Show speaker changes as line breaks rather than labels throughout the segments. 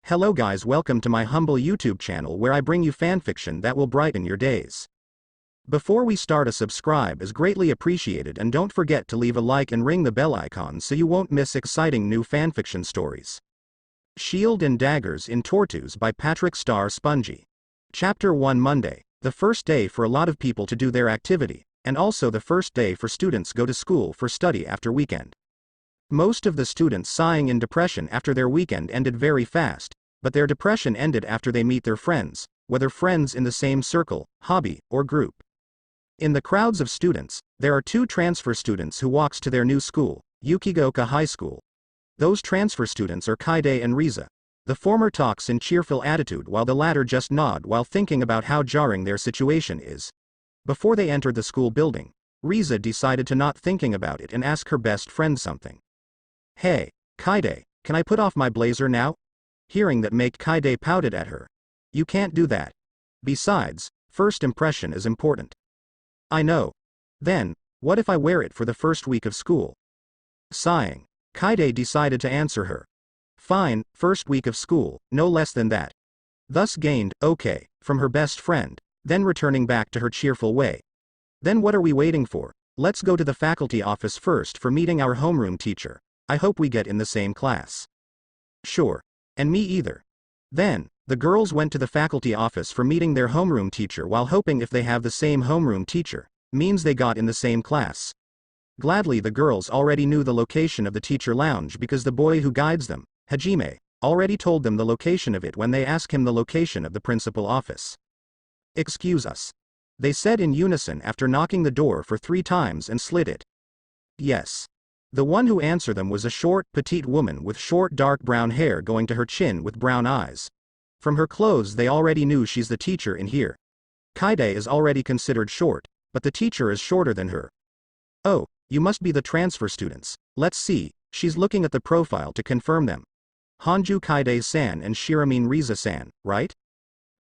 Hello guys, welcome to my humble YouTube channel where I bring you fanfiction that will brighten your days. Before we start, a subscribe is greatly appreciated, and don't forget to leave a like and ring the bell icon so you won't miss exciting new fanfiction stories. Shield and Daggers in Tortus by PatrickStarSpongy. Chapter 1. Monday, the first day for a lot of people to do their activity, and also the first day for students go to school for study after weekend. Most of the students sighing in depression after their weekend ended very fast, but their depression ended after they meet their friends, whether friends in the same circle, hobby, or group. In the crowds of students, there are two transfer students who walks to their new school, Yukigoka High School. Those transfer students are Kaide and Riza. The former talks in cheerful attitude while the latter just nod while thinking about how jarring their situation is. Before they entered the school building, Riza decided to not thinking about it and ask her best friend something. "Hey, Kaide, can I put off my blazer now?" Hearing that make Kaide pouted at her. "You can't do that. Besides, first impression is important." "I know. Then, what if I wear it for the first week of school?" Sighing, Kaide decided to answer her. "Fine, first week of school, no less than that." Thus gained, "okay," from her best friend, then returning back to her cheerful way. "Then what are we waiting for? Let's go to the faculty office first for meeting our homeroom teacher. I hope we get in the same class." "Sure. And me either." Then, the girls went to the faculty office for meeting their homeroom teacher while hoping if they have the same homeroom teacher, means they got in the same class. Gladly the girls already knew the location of the teacher lounge because the boy who guides them, Hajime, already told them the location of it when they asked him the location of the principal office. "Excuse us," they said in unison after knocking the door for 3 times and slid it. "Yes." The one who answered them was a short, petite woman with short dark brown hair going to her chin with brown eyes. From her clothes they already knew she's the teacher in here. Kaide is already considered short, but the teacher is shorter than her. "Oh, you must be the transfer students. Let's see," she's looking at the profile to confirm them. "Hanju Kaide-san and Shiramin Riza-san, right?"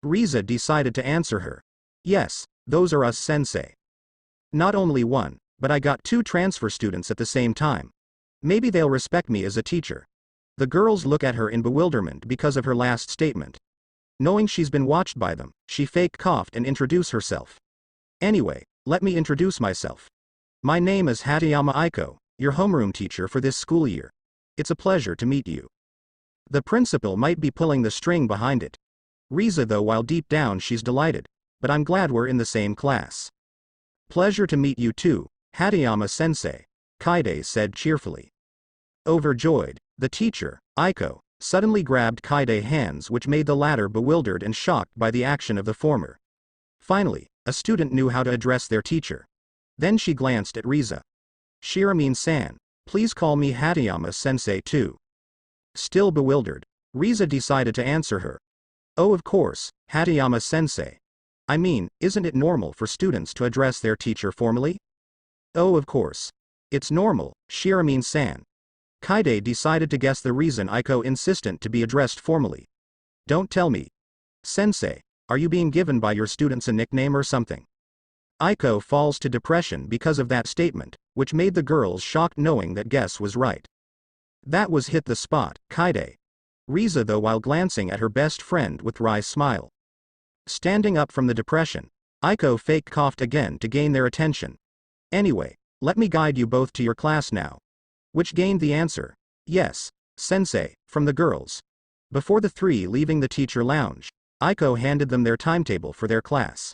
Riza decided to answer her. "Yes, those are us, sensei. Not only one, but I got 2 transfer students at the same time. Maybe they'll respect me as a teacher." The girls look at her in bewilderment because of her last statement. Knowing she's been watched by them, she fake coughed and introduced herself. "Anyway, let me introduce myself. My name is Hatayama Aiko, your homeroom teacher for this school year. It's a pleasure to meet you." The principal might be pulling the string behind it. Riza though, while deep down she's delighted. "But I'm glad we're in the same class." "Pleasure to meet you too, Hatayama-sensei," Kaide said cheerfully. Overjoyed, the teacher, Aiko, suddenly grabbed Kaide's hands, which made the latter bewildered and shocked by the action of the former. Finally, a student knew how to address their teacher. Then she glanced at Riza. "Shiramin-san, please call me Hatayama-sensei too." Still bewildered, Riza decided to answer her. "Oh, of course, Hatayama-sensei. I mean, isn't it normal for students to address their teacher formally?" "Oh, of course. It's normal, Shiramin-san." Kaide decided to guess the reason Aiko insistent to be addressed formally. "Don't tell me. Sensei, are you being given by your students a nickname or something?" Aiko falls to depression because of that statement, which made the girls shocked knowing that guess was right. That was hit the spot, Kaide. Riza though, while glancing at her best friend with wry smile. Standing up from the depression, Aiko fake coughed again to gain their attention. "Anyway, let me guide you both to your class now." Which gained the answer, "Yes, sensei," from the girls. Before the 3 leaving the teacher lounge, Aiko handed them their timetable for their class.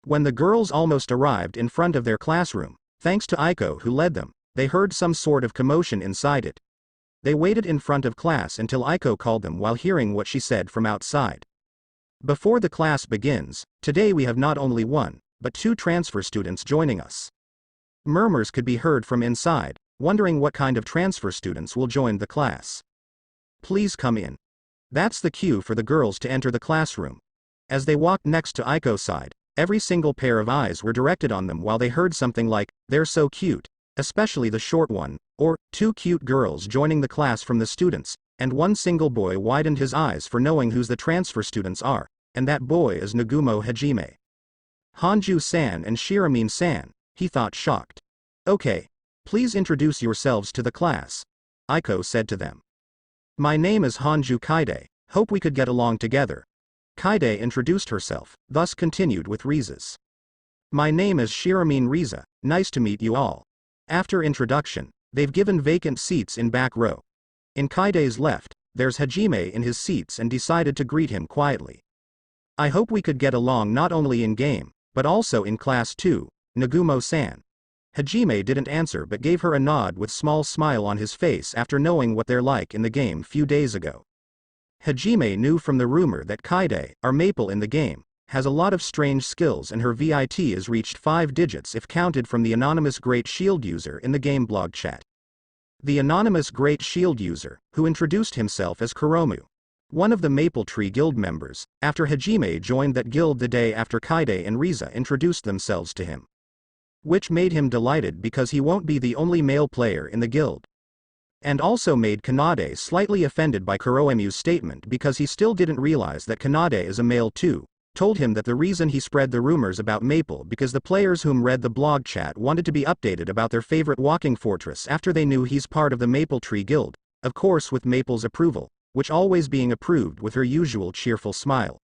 When the girls almost arrived in front of their classroom, thanks to Aiko who led them, they heard some sort of commotion inside it. They waited in front of class until Aiko called them while hearing what she said from outside. "Before the class begins, today we have not only 1, but 2 transfer students joining us." Murmurs could be heard from inside, wondering what kind of transfer students will join the class. "Please come in." That's the cue for the girls to enter the classroom. As they walked next to Aiko's side, every single pair of eyes were directed on them while they heard something like, "They're so cute," especially the short one, or, 2 cute girls joining the class from the students, and one single boy widened his eyes for knowing whose the transfer students are, and that boy is Nagumo Hajime. "Hanju-san and Shiramin-san," he thought shocked. "Okay. Please introduce yourselves to the class," Aiko said to them. "My name is Hanju Kaide, Hope we could get along together. Kaide introduced herself, thus continued with Riza's. My name is Shiramine Riza, nice to meet you all. After introduction, they've given vacant seats in back row. In Kaide's left, there's Hajime in his seats and decided to greet him quietly. I hope we could get along not only in game, but also in class too, Nagumo-san. Hajime didn't answer but gave her a nod with small smile on his face after knowing what they're like in the game few days ago. Hajime knew from the rumor that Kaide, our maple in the game, has a lot of strange skills and her VIT has reached 5 digits if counted from the anonymous Great Shield user in the game blog chat. The anonymous Great Shield user, who introduced himself as Kuromu, one of the Maple Tree Guild members, after Hajime joined that guild the day after Kaide and Riza introduced themselves to him. Which made him delighted because he won't be the only male player in the guild. And also made Kanade slightly offended by Kuroemu's statement because he still didn't realize that Kanade is a male too, told him that the reason he spread the rumors about Maple because the players whom read the blog chat wanted to be updated about their favorite walking fortress after they knew he's part of the Maple Tree Guild, of course with Maple's approval, which always being approved with her usual cheerful smile.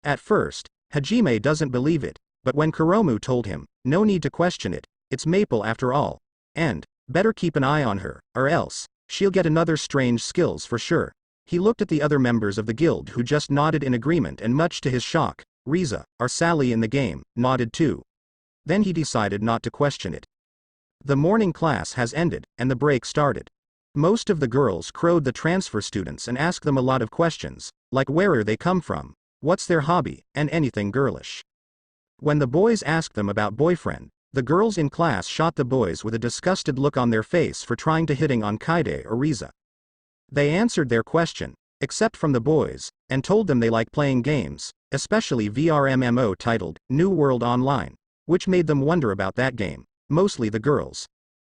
At first, Hajime doesn't believe it, but when Kuromu told him, no need to question it, it's Maple after all, and, better keep an eye on her, or else, she'll get another strange skills for sure. He looked at the other members of the guild who just nodded in agreement and much to his shock, Riza, our Sally in the game, nodded too. Then he decided not to question it. The morning class has ended, and the break started. Most of the girls crowed the transfer students and asked them a lot of questions, like where they come from, what's their hobby, and anything girlish. When the boys asked them about boyfriend, the girls in class shot the boys with a disgusted look on their face for trying to hitting on Kaide or Riza. They answered their question, except from the boys, and told them they like playing games, especially VR MMO titled New World Online, which made them wonder about that game, mostly the girls.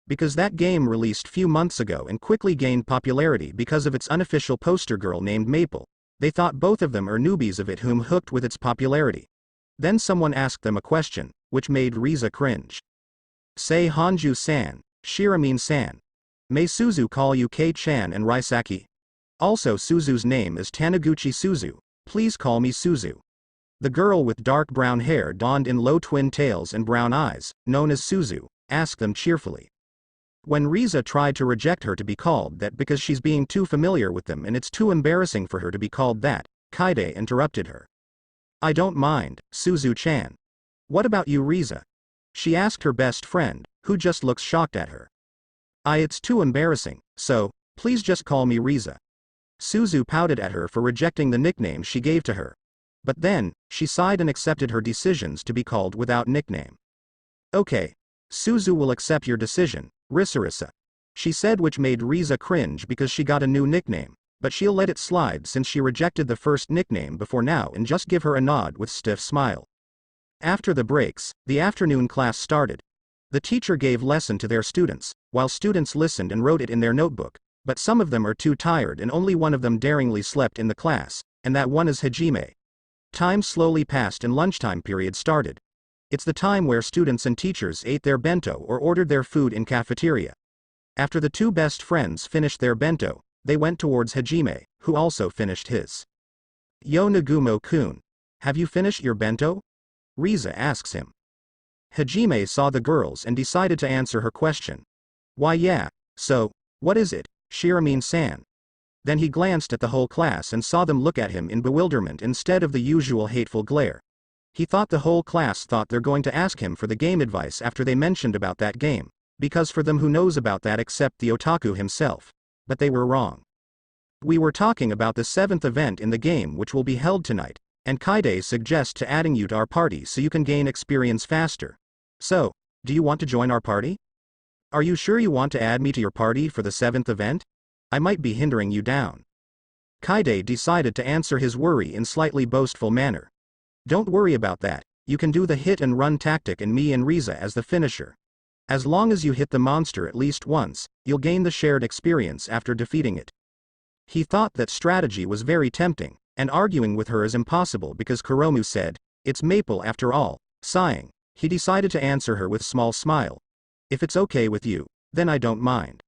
Because that game released few months ago and quickly gained popularity because of its unofficial poster girl named Maple, they thought both of them are newbies of it whom hooked with its popularity. Then someone asked them a question, which made Riza cringe. Say Hanju-san, Shiramine-san. May Suzu call you Kei-chan and Raisaki? Also Suzu's name is Taniguchi Suzu, please call me Suzu. The girl with dark brown hair donned in low twin tails and brown eyes, known as Suzu, asked them cheerfully. When Riza tried to reject her to be called that because she's being too familiar with them and it's too embarrassing for her to be called that, Kaide interrupted her. I don't mind, Suzu-chan. What about you, Riza? She asked her best friend, who just looks shocked at her. It's too embarrassing, so, please just call me Riza. Suzu pouted at her for rejecting the nickname she gave to her. But then, she sighed and accepted her decisions to be called without nickname. Okay. Suzu will accept your decision, Risarisa. She said, which made Riza cringe because she got a new nickname, but she'll let it slide since she rejected the first nickname before now and just give her a nod with stiff smile. After the breaks, the afternoon class started. The teacher gave lesson to their students, while students listened and wrote it in their notebook, but some of them are too tired and only one of them daringly slept in the class, and that one is Hajime. Time slowly passed and lunchtime period started. It's the time where students and teachers ate their bento or ordered their food in cafeteria. After the two best friends finished their bento, they went towards Hajime, who also finished his. Yo Nagumo-kun. Have you finished your bento? Riza asks him. Hajime saw the girls and decided to answer her question. Why yeah, so, what is it, Shiramine-san? Then he glanced at the whole class and saw them look at him in bewilderment instead of the usual hateful glare. He thought the whole class thought they're going to ask him for the game advice after they mentioned about that game, because for them who knows about that except the otaku himself. But they were wrong. We were talking about the 7th event in the game which will be held tonight, and Kaide suggests to adding you to our party so you can gain experience faster. So, do you want to join our party? Are you sure you want to add me to your party for the 7th event? I might be hindering you down. Kaide decided to answer his worry in slightly boastful manner. Don't worry about that, you can do the hit and run tactic and me and Riza as the finisher. As long as you hit the monster at least once, you'll gain the shared experience after defeating it. He thought that strategy was very tempting, and arguing with her is impossible because Kuromu said, it's Maple after all. Sighing, he decided to answer her with small smile. If it's okay with you, then I don't mind.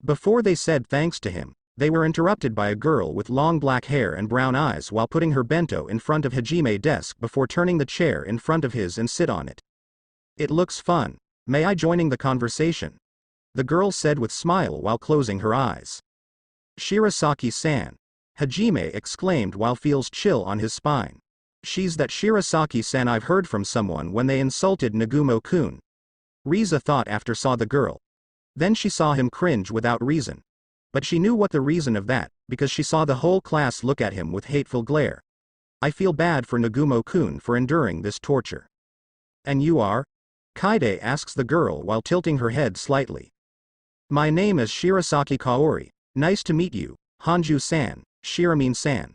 Before they said thanks to him, They were interrupted by a girl with long black hair and brown eyes while putting her bento in front of Hajime's desk before turning the chair in front of his and sit on it. It looks fun. May I joining the conversation? The girl said with smile while closing her eyes. Shirasaki-san. Hajime exclaimed while feels chill on his spine. She's that Shirasaki-san I've heard from someone when they insulted Nagumo-kun. Riza thought after saw the girl. Then she saw him cringe without reason. But she knew what the reason of that, because she saw the whole class look at him with hateful glare. I feel bad for Nagumo-kun for enduring this torture. And you are? Kaide asks the girl while tilting her head slightly. My name is Shirasaki Kaori. Nice to meet you, Hanju-san, Shiramin-san.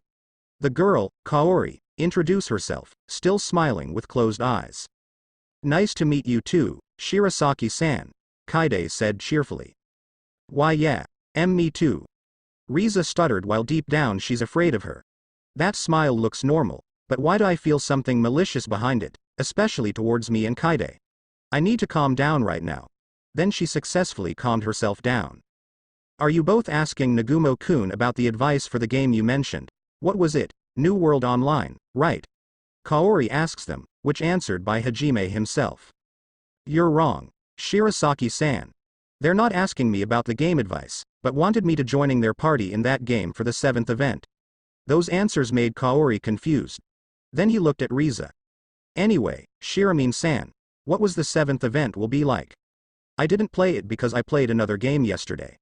The girl, Kaori, introduced herself, still smiling with closed eyes. Nice to meet you too, Shirasaki-san, Kaide said cheerfully. Why yeah, me too. Riza stuttered while deep down she's afraid of her. That smile looks normal, but why do I feel something malicious behind it, especially towards me and Kaide? I need to calm down right now. Then she successfully calmed herself down. Are you both asking Nagumo-kun about the advice for the game you mentioned? What was it? New World Online, right? Kaori asks them, which answered by Hajime himself. You're wrong, Shirasaki-san. They're not asking me about the game advice, but wanted me to joining their party in that game for the 7th event. Those answers made Kaori confused. Then he looked at Riza. Anyway, Shiramin-san, what was the 7th event will be like? I didn't play it because I played another game yesterday.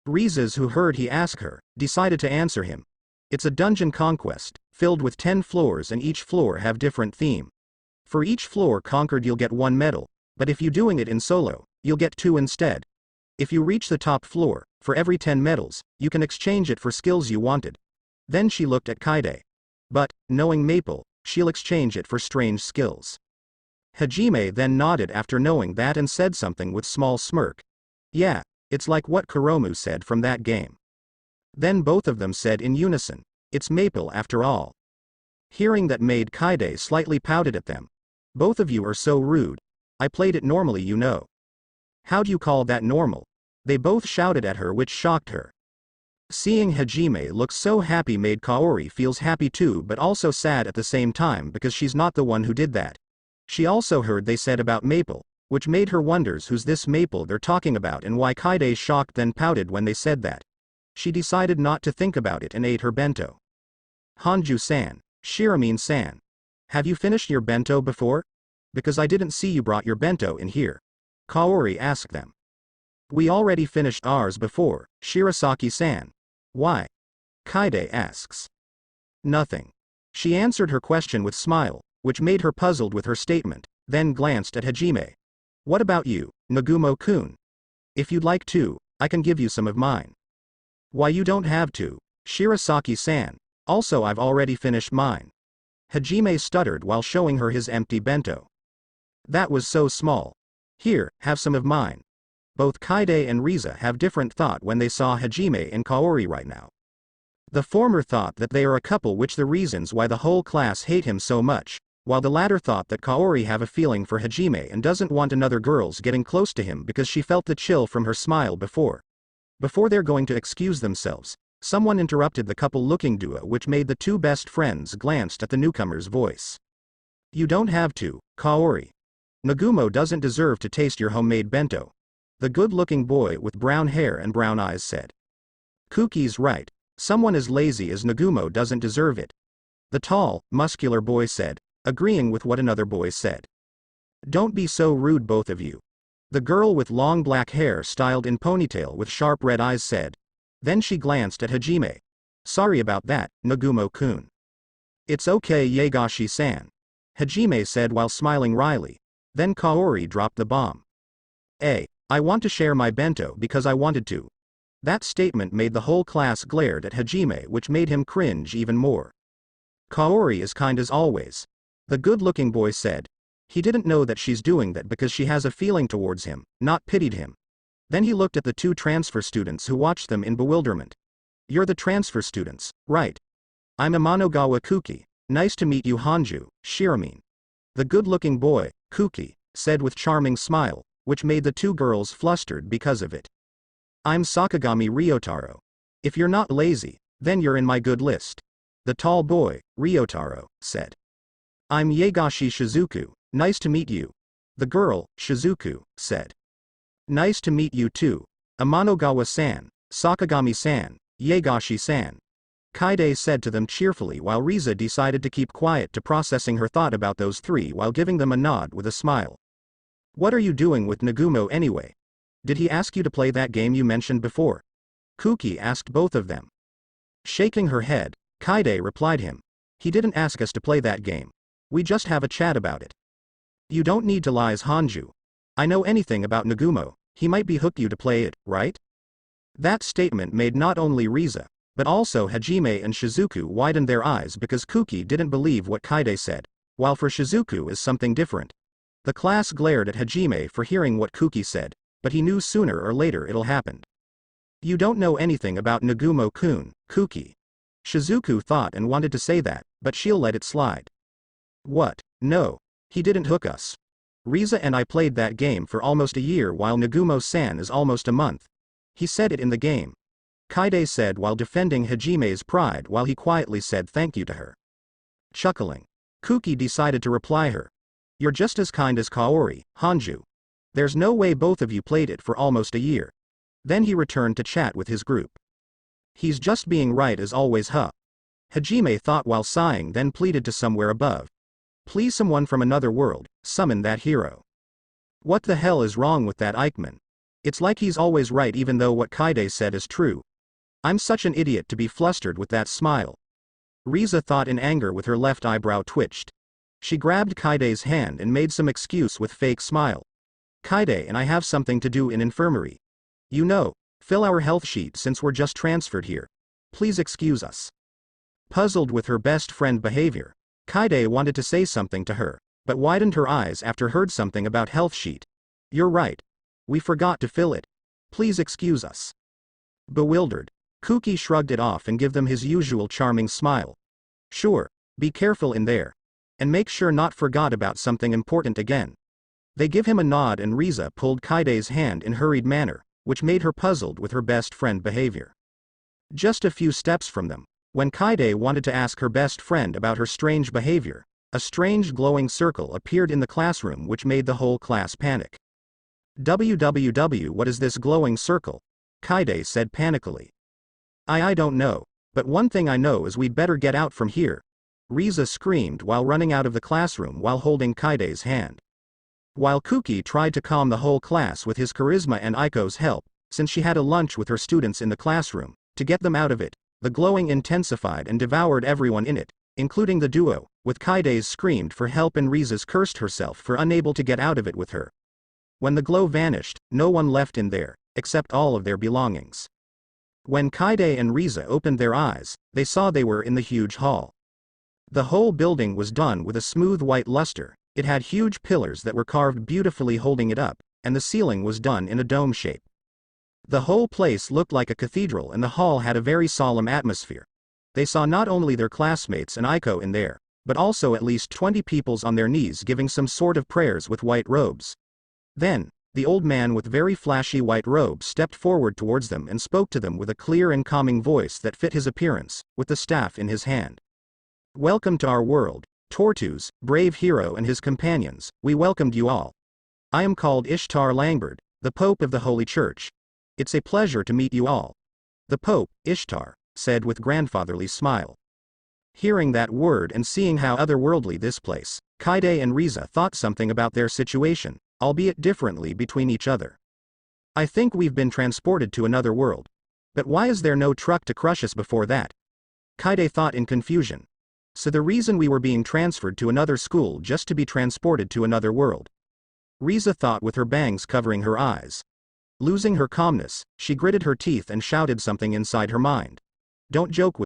Riza's who heard he ask her, decided to answer him. It's a dungeon conquest, filled with 10 floors and each floor have different theme. For each floor conquered you'll get 1 medal, but if you doing it in solo, you'll get 2 instead. If you reach the top floor, for every 10 medals, you can exchange it for skills you wanted. Then she looked at Kaide. But, knowing Maple, she'll exchange it for strange skills. Hajime then nodded after knowing that and said something with small smirk. Yeah, it's like what Kuromu said from that game. Then both of them said in unison, it's Maple after all. Hearing that made Kaide slightly pouted at them. Both of you are so rude. I played it normally you know. How do you call that normal? They both shouted at her which shocked her. Seeing Hajime look so happy made Kaori feels happy too but also sad at the same time because she's not the one who did that. She also heard they said about Maple, which made her wonders who's this Maple they're talking about and why Kaide shocked then pouted when they said that. She decided not to think about it and ate her bento. Hanju-san, Shiramin-san. Have you finished your bento before? Because I didn't see you brought your bento in here. Kaori asked them. We already finished ours before, Shirasaki-san. Why? Kaide asks. Nothing. She answered her question with smile, which made her puzzled with her statement, then glanced at Hajime. What about you, Nagumo-kun? If you'd like to, I can give you some of mine. Why you don't have to, Shirasaki-san. Also I've already finished mine. Hajime stuttered while showing her his empty bento. That was so small. Here, have some of mine. Both Kaide and Riza have different thought when they saw Hajime and Kaori right now. The former thought that they are a couple which the reasons why the whole class hate him so much, while the latter thought that Kaori have a feeling for Hajime and doesn't want another girls getting close to him because she felt the chill from her smile before. Before they're going to excuse themselves, someone interrupted the couple-looking duo which made the two best friends glanced at the newcomer's voice. You don't have to, Kaori. Nagumo doesn't deserve to taste your homemade bento. The good-looking boy with brown hair and brown eyes said. Kuki's right. Someone as lazy as Nagumo doesn't deserve it. The tall, muscular boy said, agreeing with what another boy said. Don't be so rude both of you. The girl with long black hair styled in ponytail with sharp red eyes said. Then she glanced at Hajime. Sorry about that, Nagumo-kun. It's okay Yagashi-san. Hajime said while smiling wryly. Then Kaori dropped the bomb. I want to share my bento because I wanted to. That statement made the whole class glared at Hajime which made him cringe even more. Kaori is kind as always. The good-looking boy said. He didn't know that she's doing that because she has a feeling towards him, not pitied him. Then he looked at the two transfer students who watched them in bewilderment. You're the transfer students, right? I'm Amanogawa Kuki. Nice to meet you Hanju, Shiramin. The good-looking boy, Kuki, said with charming smile, which made the two girls flustered because of it. I'm Sakagami Ryotaro. If you're not lazy, then you're in my good list. The tall boy, Ryotaro, said. I'm Yagashi Shizuku, nice to meet you. The girl, Shizuku, said. Nice to meet you too. Amanogawa-san, Sakagami-san, Yagashi-san. Kaide said to them cheerfully while Riza decided to keep quiet to processing her thought about those three while giving them a nod with a smile. What are you doing with Nagumo anyway? Did he ask you to play that game you mentioned before? Kuki asked both of them. Shaking her head, Kaide replied him. He didn't ask us to play that game. We just have a chat about it. You don't need to lies Hanju. I know anything about Nagumo, he might be hooked you to play it, right? That statement made not only Riza, but also Hajime and Shizuku widened their eyes because Kuki didn't believe what Kaide said, while for Shizuku is something different. The class glared at Hajime for hearing what Kuki said, but he knew sooner or later it'll happen. You don't know anything about Nagumo-kun, Kuki. Shizuku thought and wanted to say that, but she'll let it slide. What? No. He didn't hook us. Riza and I played that game for almost a year while Nagumo-san is almost a month. He said it in the game. Kaide said while defending Hajime's pride while he quietly said thank you to her. Chuckling, Kuki decided to reply her. You're just as kind as Kaori, Hanju. There's no way both of you played it for almost a year. Then he returned to chat with his group. He's just being right as always, huh? Hajime thought while sighing, then pleaded to somewhere above. Please, someone from another world, summon that hero. What the hell is wrong with that Eichmann? It's like he's always right even though what Kaide said is true. I'm such an idiot to be flustered with that smile. Riza thought in anger with her left eyebrow twitched. She grabbed Kaide's hand and made some excuse with fake smile. Kaide and I have something to do in infirmary. You know, fill our health sheet since we're just transferred here. Please excuse us. Puzzled with her best friend behavior, Kaide wanted to say something to her, but widened her eyes after heard something about health sheet. You're right. We forgot to fill it. Please excuse us. Bewildered, Kuki shrugged it off and gave them his usual charming smile. Sure, be careful in there. And make sure not forgot about something important again. They give him a nod and Riza pulled Kaide's hand in hurried manner, which made her puzzled with her best friend behavior. Just a few steps from them, when Kaide wanted to ask her best friend about her strange behavior, a strange glowing circle appeared in the classroom which made the whole class panic. "WWW, what is this glowing circle?" Kaide said panically. I don't know, but one thing I know is we'd better get out from here," Riza screamed while running out of the classroom while holding Kaide's hand. While Kuki tried to calm the whole class with his charisma and Aiko's help, since she had a lunch with her students in the classroom, to get them out of it, the glowing intensified and devoured everyone in it, including the duo, with Kaide's screamed for help and Riza's cursed herself for unable to get out of it with her. When the glow vanished, no one left in there, except all of their belongings. When Kaide and Riza opened their eyes, they saw they were in the huge hall. The whole building was done with a smooth white luster, it had huge pillars that were carved beautifully holding it up, and the ceiling was done in a dome shape. The whole place looked like a cathedral and the hall had a very solemn atmosphere. They saw not only their classmates and Aiko in there, but also at least 20 peoples on their knees giving some sort of prayers with white robes. Then, the old man with very flashy white robes stepped forward towards them and spoke to them with a clear and calming voice that fit his appearance, with the staff in his hand. "Welcome to our world, Tortus, brave hero and his companions, we welcomed you all. I am called Ishtar Langbard, the Pope of the Holy Church. It's a pleasure to meet you all." The Pope, Ishtar, said with grandfatherly smile. Hearing that word and seeing how otherworldly this place, Kaide and Riza thought something about their situation, albeit differently between each other. "I think we've been transported to another world. But why is there no truck to crush us before that?" Kaide thought in confusion. So the reason we were being transferred to another school just to be transported to another world? Riza thought with her bangs covering her eyes. Losing her calmness, she gritted her teeth and shouted something inside her mind. "Don't joke with